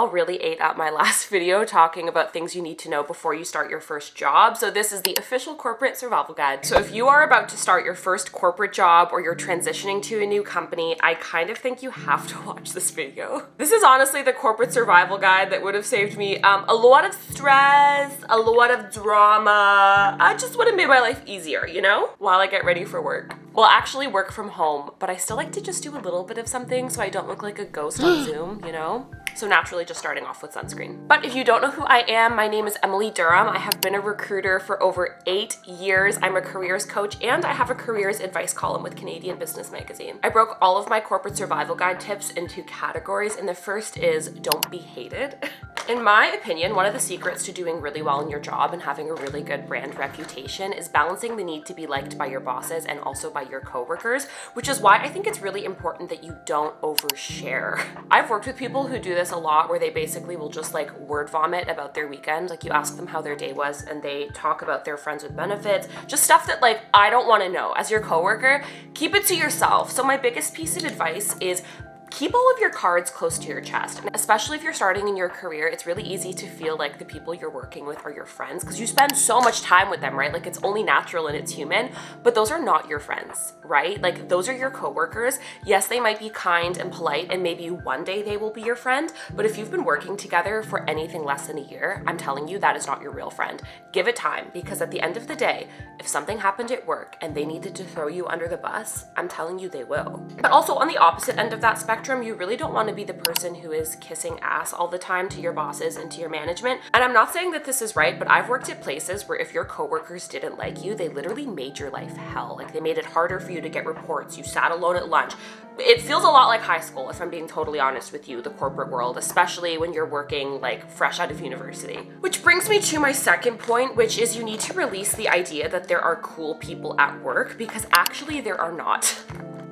Really ate up my last video talking about things you need to know before you start your first job. So this is the official corporate survival guide. So if you are about to start your first corporate job or you're transitioning to a new company, I kind of think you have to watch this video. This is honestly the corporate survival guide that would have saved me a lot of stress, a lot of drama. I just would have made my life easier, you know, while I get ready for work. Well, actually work from home, but I still like to just do a little bit of something so I don't look like a ghost on Zoom, you know? So naturally just starting off with sunscreen. But if you don't know who I am, my name is Emily Durham. I have been a recruiter for over 8 years. I'm a careers coach and I have a careers advice column with Canadian Business Magazine. I broke all of my corporate survival guide tips into categories, and the first is don't be hated. In my opinion, one of the secrets to doing really well in your job and having a really good brand reputation is balancing the need to be liked by your bosses and also by your coworkers, which is why I think it's really important that you don't overshare. I've worked with people who do this a lot, where they basically will just like word vomit about their weekend. Like you ask them how their day was and they talk about their friends with benefits, just stuff that like I don't want to know. As your coworker, keep it to yourself. So my biggest piece of advice is keep all of your cards close to your chest. And especially if you're starting in your career, it's really easy to feel like the people you're working with are your friends because you spend so much time with them, right? Like it's only natural and it's human, but those are not your friends, right? Like those are your coworkers. Yes, they might be kind and polite and maybe one day they will be your friend, but if you've been working together for anything less than a year, I'm telling you that is not your real friend. Give it time, because at the end of the day, if something happened at work and they needed to throw you under the bus, I'm telling you they will. But also on the opposite end of that spectrum, you really don't want to be the person who is kissing ass all the time to your bosses and to your management. And I'm not saying that this is right, but I've worked at places where if your coworkers didn't like you, they literally made your life hell. Like they made it harder for you to get reports. You sat alone at lunch. It feels a lot like high school, if I'm being totally honest with you, the corporate world, especially when you're working like fresh out of university. Which brings me to my second point, which is you need to release the idea that there are cool people at work, because actually there are not.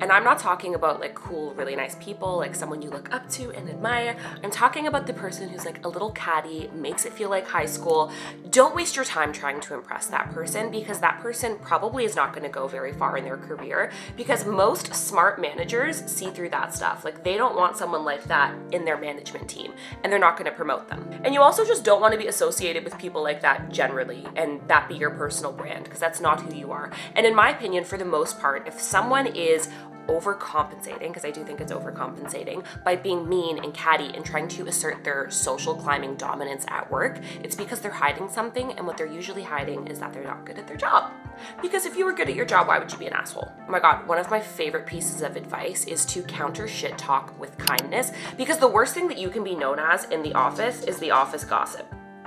And I'm not talking about like cool, really nice people, like someone you look up to and admire. I'm talking about the person who's like a little catty, makes it feel like high school. Don't waste your time trying to impress that person, because that person probably is not going to go very far in their career, because most smart managers see through that stuff. Like they don't want someone like that in their management team, and they're not going to promote them. And you also just don't want to be associated with people like that generally and that be your personal brand, because that's not who you are. And in my opinion, for the most part, if someone is overcompensating, because I do think it's overcompensating, by being mean and catty and trying to assert their social climbing dominance at work, it's because they're hiding something, and what they're usually hiding is that they're not good at their job. Because if you were good at your job, why would you be an asshole? Oh my God, one of my favorite pieces of advice is to counter shit talk with kindness, because the worst thing that you can be known as in the office is the office gossip.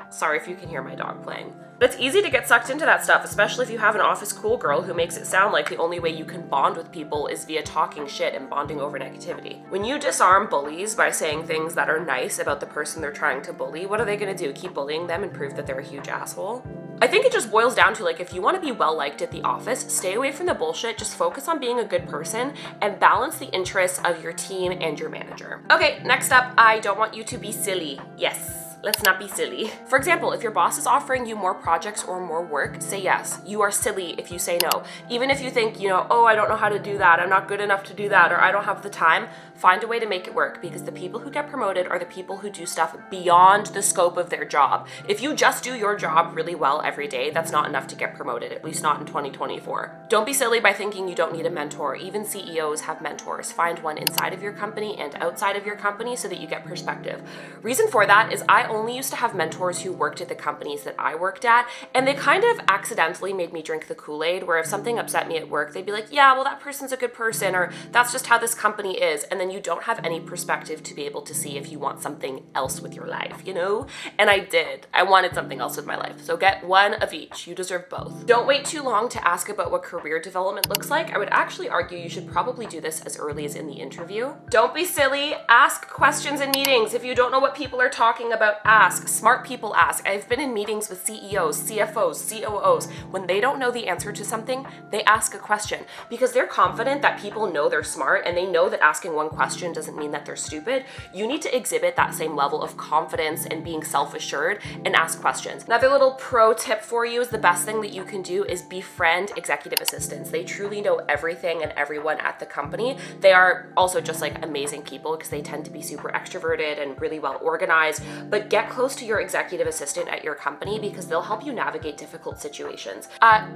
Sorry if you can hear my dog playing. But it's easy to get sucked into that stuff, especially if you have an office cool girl who makes it sound like the only way you can bond with people is via talking shit and bonding over negativity. When you disarm bullies by saying things that are nice about the person they're trying to bully, what are they gonna do? Keep bullying them and prove that they're a huge asshole? I think it just boils down to, like, if you want to be well liked at the office, stay away from the bullshit, just focus on being a good person and balance the interests of your team and your manager. Okay, next up, I don't want you to be silly. Yes. Let's not be silly. For example, if your boss is offering you more projects or more work, say yes. You are silly if you say no. Even if you think, oh, I don't know how to do that, I'm not good enough to do that, or I don't have the time, find a way to make it work, because the people who get promoted are the people who do stuff beyond the scope of their job. If you just do your job really well every day, that's not enough to get promoted, at least not in 2024. Don't be silly by thinking you don't need a mentor. Even CEOs have mentors. Find one inside of your company and outside of your company so that you get perspective. Reason for that is I only used to have mentors who worked at the companies that I worked at, and they kind of accidentally made me drink the Kool-Aid, where if something upset me at work, they'd be like, yeah, well, that person's a good person, or that's just how this company is, and then you don't have any perspective to be able to see if you want something else with your life, And I did. I wanted something else with my life, so get one of each. You deserve both. Don't wait too long to ask about what career development looks like. I would actually argue you should probably do this as early as in the interview. Don't be silly. Ask questions in meetings. If you don't know what people are talking about, ask. Smart people ask. I've been in meetings with CEOs, CFOs, COOs. When they don't know the answer to something, they ask a question because they're confident that people know they're smart and they know that asking one question doesn't mean that they're stupid. You need to exhibit that same level of confidence and being self-assured and ask questions. Another little pro tip for you is the best thing that you can do is befriend executive assistants. They truly know everything and everyone at the company. They are also just like amazing people because they tend to be super extroverted and really well organized, but get close to your executive assistant at your company because they'll help you navigate difficult situations.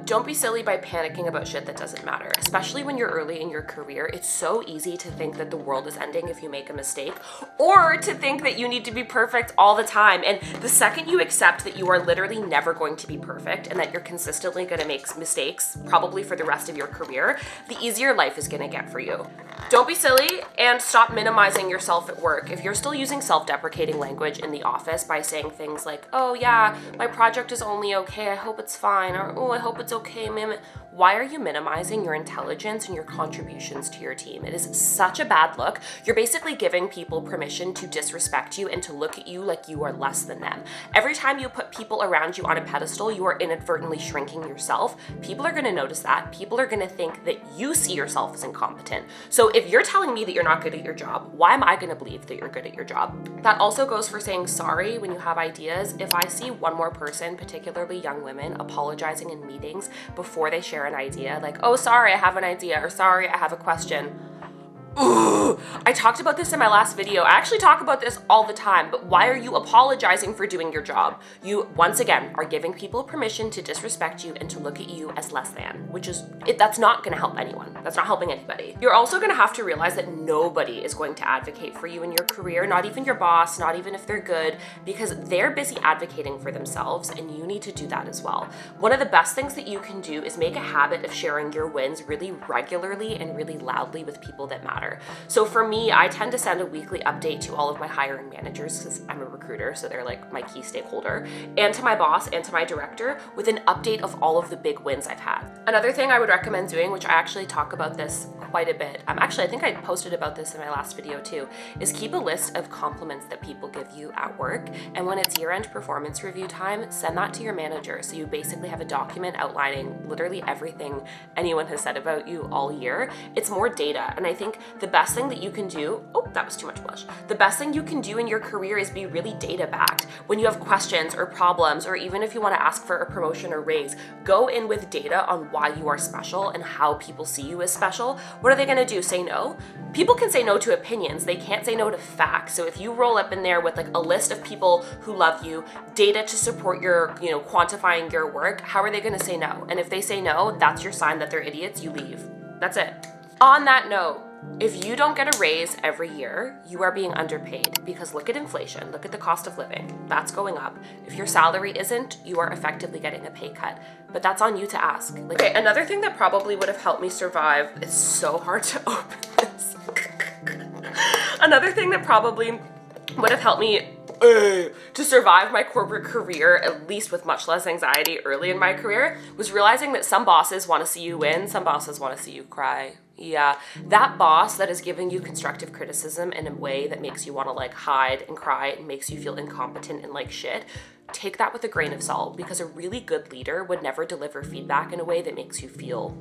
Don't be silly by panicking about shit that doesn't matter, especially when you're early in your career. It's so easy to think that the world is ending if you make a mistake, or to think that you need to be perfect all the time. And the second you accept that you are literally never going to be perfect and that you're consistently going to make mistakes, probably for the rest of your career, the easier life is going to get for you. Don't be silly and stop minimizing yourself at work. If you're still using self-deprecating language in the office by saying things like, oh yeah, my project is only okay, I hope it's fine, or oh, I hope it's okay, ma'am. Why are you minimizing your intelligence and your contributions to your team? It is such a bad look. You're basically giving people permission to disrespect you and to look at you like you are less than them. Every time you put people around you on a pedestal, you are inadvertently shrinking yourself. People are going to notice that. People are going to think that you see yourself as incompetent. So if you're telling me that you're not good at your job, why am I going to believe that you're good at your job? That also goes for saying sorry when you have ideas. If I see one more person, particularly young women, apologizing in meetings before they share an idea, like, oh, sorry, I have an idea, or sorry, I have a question. Ooh, I talked about this in my last video. I actually talk about this all the time, but why are you apologizing for doing your job? You, once again, are giving people permission to disrespect you and to look at you as less than, which is, that's not gonna help anyone. That's not helping anybody. You're also gonna have to realize that nobody is going to advocate for you in your career, not even your boss, not even if they're good, because they're busy advocating for themselves and you need to do that as well. One of the best things that you can do is make a habit of sharing your wins really regularly and really loudly with people that matter. So for me, I tend to send a weekly update to all of my hiring managers because I'm a recruiter, so they're like my key stakeholder, and to my boss and to my director with an update of all of the big wins I've had. Another thing I would recommend doing, which I actually talk about this quite a bit, I think I posted about this in my last video too, is keep a list of compliments that people give you at work, and when it's year-end performance review time, send that to your manager so you basically have a document outlining literally everything anyone has said about you all year. It's more data, and I think the best thing that you can do, oh, that was too much blush. The best thing you can do in your career is be really data backed. When you have questions or problems, or even if you want to ask for a promotion or raise, go in with data on why you are special and how people see you as special. What are they going to do? Say no? People can say no to opinions. They can't say no to facts. So if you roll up in there with like a list of people who love you, data to support your, quantifying your work, how are they going to say no? And if they say no, that's your sign that they're idiots. You leave. That's it. On that note, if you don't get a raise every year, you are being underpaid because look at inflation, look at the cost of living, that's going up. If your salary isn't, you are effectively getting a pay cut, but that's on you to ask. Okay, another thing that probably would have helped me survive, it's so hard to open this. Another thing that probably would have helped me to survive my corporate career, at least with much less anxiety early in my career, was realizing that some bosses want to see you win, some bosses want to see you cry. Yeah, that boss that is giving you constructive criticism in a way that makes you want to like hide and cry and makes you feel incompetent and like shit, take that with a grain of salt because a really good leader would never deliver feedback in a way that makes you feel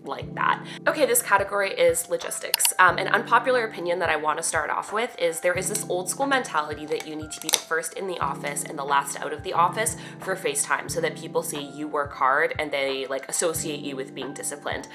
like that. Okay, this category is logistics. An unpopular opinion that I want to start off with is there is this old school mentality that you need to be the first in the office and the last out of the office for FaceTime so that people see you work hard and they like associate you with being disciplined.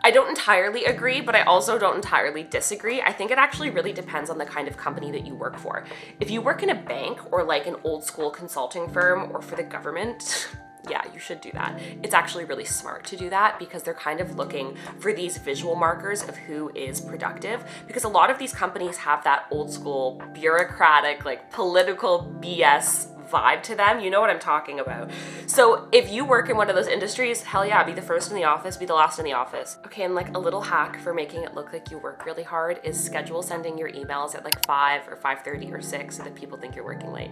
I don't entirely agree, but I also don't entirely disagree. I think it actually really depends on the kind of company that you work for. If you work in a bank or like an old school consulting firm or for the government, yeah, you should do that. It's actually really smart to do that because they're kind of looking for these visual markers of who is productive, because a lot of these companies have that old school bureaucratic, like political BS vibe to them. You know what I'm talking about. So if you work in one of those industries, hell yeah, be the first in the office, be the last in the office. Okay, and like a little hack for making it look like you work really hard is schedule sending your emails at like 5 or 5:30 or 6 so that people think you're working late.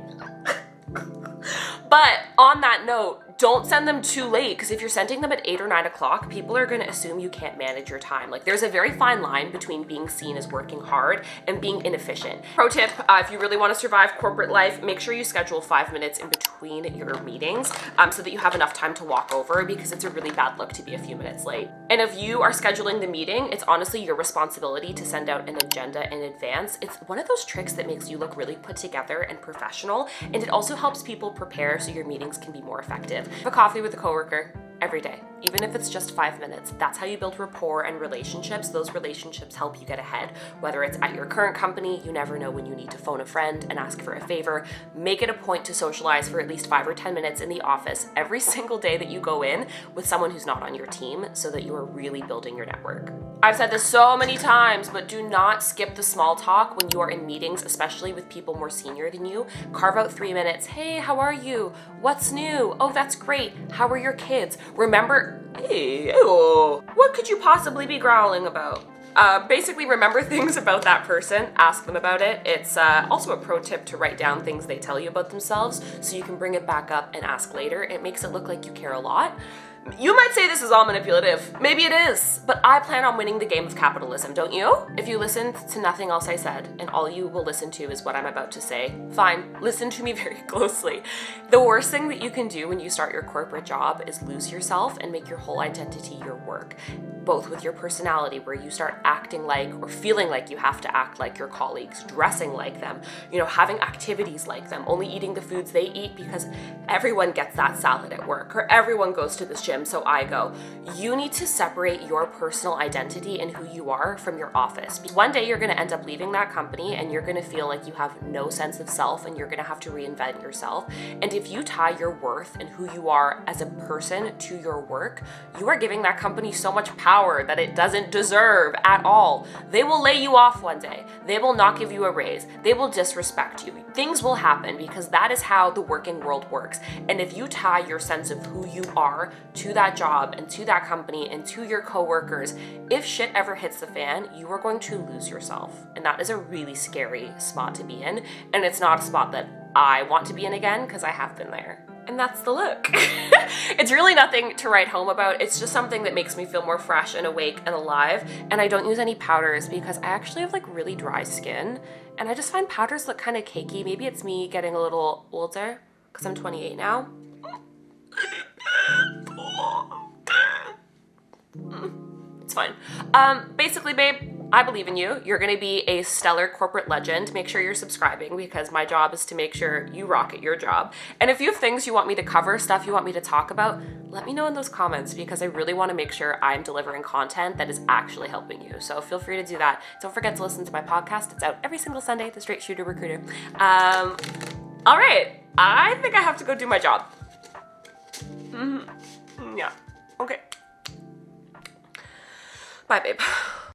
But on that note, don't send them too late, because if you're sending them at 8 or 9 o'clock, people are going to assume you can't manage your time. Like, there's a very fine line between being seen as working hard and being inefficient. Pro tip, if you really want to survive corporate life, make sure you schedule 5 minutes in between your meetings so that you have enough time to walk over, because it's a really bad look to be a few minutes late. And if you are scheduling the meeting, it's honestly your responsibility to send out an agenda in advance. It's one of those tricks that makes you look really put together and professional, and it also helps people prepare so your meetings can be more effective. Have a coffee with a coworker every day, even if it's just 5 minutes. That's how you build rapport and relationships. Those relationships help you get ahead. Whether it's at your current company, you never know when you need to phone a friend and ask for a favor. Make it a point to socialize for at least 5 or 10 minutes in the office every single day that you go in with someone who's not on your team, so that you are really building your network. I've said this so many times, but do not skip the small talk when you are in meetings, especially with people more senior than you. Carve out 3 minutes. Hey, how are you? What's new? Oh, that's great. How are your kids? Remember, hey, ew, what could you possibly be growling about? Basically remember things about that person, ask them about it. It's also a pro tip to write down things they tell you about themselves so you can bring it back up and ask later. It makes it look like you care a lot. You might say this is all manipulative. Maybe it is, but I plan on winning the game of capitalism, don't you? If you listen to nothing else I said and all you will listen to is what I'm about to say, fine, listen to me very closely. The worst thing that you can do when you start your corporate job is lose yourself and make your whole identity your work. Both with your personality, where you start acting like or feeling like you have to act like your colleagues, dressing like them, having activities like them, only eating the foods they eat because everyone gets that salad at work, or everyone goes to this gym, so I go. You need to separate your personal identity and who you are from your office. One day you're gonna end up leaving that company and you're gonna feel like you have no sense of self and you're gonna have to reinvent yourself. And if you tie your worth and who you are as a person to your work, you are giving that company so much power that it doesn't deserve at all. They will lay you off one day. They will not give you a raise. They will disrespect you. Things will happen because that is how the working world works. And if you tie your sense of who you are to that job and to that company and to your coworkers, if shit ever hits the fan, you are going to lose yourself. And that is a really scary spot to be in. And it's not a spot that I want to be in again, because I have been there. And that's the look. It's really nothing to write home about. It's just something that makes me feel more fresh and awake and alive. And I don't use any powders because I actually have like really dry skin. And I just find powders look kind of cakey. Maybe it's me getting a little older because I'm 28 now. It's fine. Basically, babe, I believe in you. You're gonna be a stellar corporate legend. Make sure you're subscribing, because my job is to make sure you rock at your job. And if you have things you want me to cover, stuff you want me to talk about, let me know in those comments, because I really want to make sure I'm delivering content that is actually helping you. So feel free to do that. Don't forget to listen to my podcast. It's out every single Sunday, The Straight Shooter Recruiter. All right, I think I have to go do my job. Yeah, okay. Bye, babe.